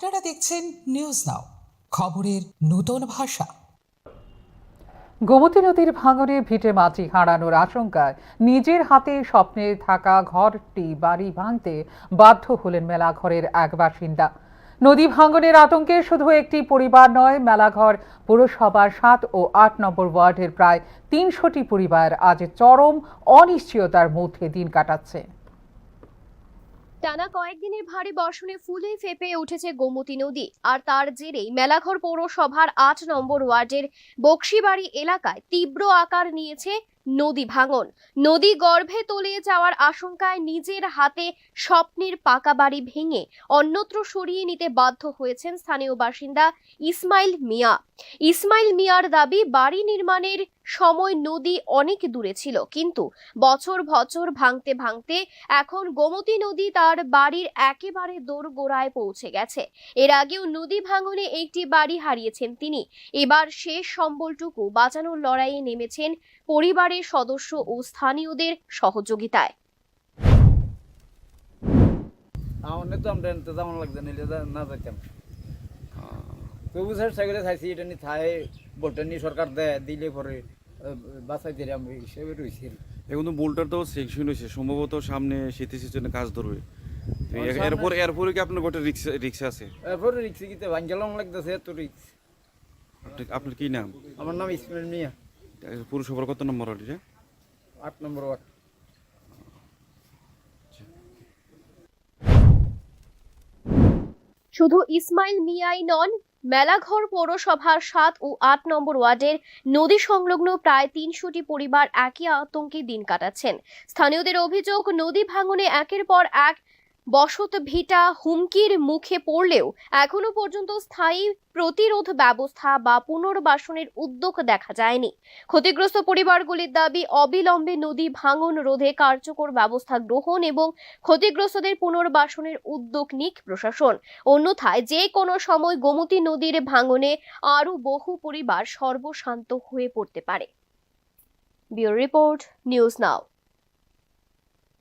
আপনারা দেখছেন news now, খবরের নতুন ভাষা। গোমতী নদীর ভাঙনে ভিটে মাটি হারানোর আশঙ্কায় নিজের হাতে স্বপ্নে থাকা বাড়ি ভাঙতে বাধ্য হলেন মেলাঘরের এক বাসিন্দা। নদী ভাঙনের আতঙ্কে শুধু একটি পরিবার নয়, মেলাঘর পৌরসভার 7 ও 8 নম্বর ওয়ার্ডের প্রায় 300টি পরিবার আজ চরম অনিশ্চয়তার মধ্যে দিন কাটাচ্ছে। টানা কয়েকদিনের ভারী বর্ষণে ফুলে ফেঁপে উঠেছে গোমতী নদী, আর তার জেরেই মেলাঘর পৌরসভার 8 নম্বর ওয়ার্ডের বক্সিবাড়ি এলাকায় তীব্র আকার নিয়েছে নদী ভাঙন। নদী গর্ভে তলিয়ে যাওয়ার আশঙ্কায় নিজের হাতে স্বপ্নের পাকা বাড়ি ভেঙে অন্যত্র সরিয়ে নিতে বাধ্য হয়েছেন স্থানীয় বাসিন্দা ইসমাইল মিয়া। ইসমাইল মিয়ার দাবি, বাড়ি নির্মাণের সময় নদী অনেক দূরে ছিল, কিন্তু বছর ভাঙতে ভাঙতে এখন গোমতী নদী তার বাড়ির একেবারে দোরগোড়ায় পৌঁছে গেছে। এর আগেও নদী ভাঙনে একটি বাড়ি হারিয়েছেন তিনি। এবার শেষ সম্বলটুকু বাঁচানোর লড়াইয়ে নেমেছেন পরিবারের সদস্য ও স্থানীয়দের সহযোগিতায়। আমাদের তো আমরা তেমন লাগছে না যাইতাম তবু চেষ্টা করে চাইছি এটা নিয়ে থাই বোল্টার নিয়ে সরকার দেয় দিলে পরে বাঁচাই দিলে আমি হিসেবে রয়েছি। এখন তো বোল্টার তো সেকশন হয়েছে, সম্ভবত সামনে শীতের সিজনে কাজ ধরবে। এরপরে কি আপনার গোটা রিক্সা আছে? এরপরে রিক্সে কিতে ভাঙ্গেলং লাগতেছে এত রিক্স। আপনার কি নাম? আমার নাম ইসমাইল মিয়া। পৌরসভার কত নম্বর ওয়ার্ড এটা? 8 নম্বর ওয়ার্ড। শুধু ইসমাইল মিয়াই নন, মেলাঘর পৌরসভার 7 ও 8 নম্বর ওয়ার্ডের নদী সংলগ্ন প্রায় 300টি পরিবার একই আতঙ্কে দিন কাটাচ্ছেন। স্থানীয়দের অভিযোগ, নদী ভাঙনে একের পর এক বসত ভিটা হুমকির মুখে পড়লেও এখনো পর্যন্ত স্থায়ী প্রতিরোধ ব্যবস্থা বা পুনর্বাসনের উদ্যোগ দেখা যায়নি। ক্ষতিগ্রস্ত পরিবারগুলির দাবি, অবিলম্বে নদী ভাঙন রোধে কার্যকর ব্যবস্থা গ্রহণ এবং ক্ষতিগ্রস্তদের পুনর্বাসনের উদ্যোগ নিক প্রশাসন। অন্যথায় যে কোনো সময় গোমতী নদীর ভাঙনে আরও বহু পরিবার সর্বশান্ত হয়ে পড়তে পারে। Bureau report, news now.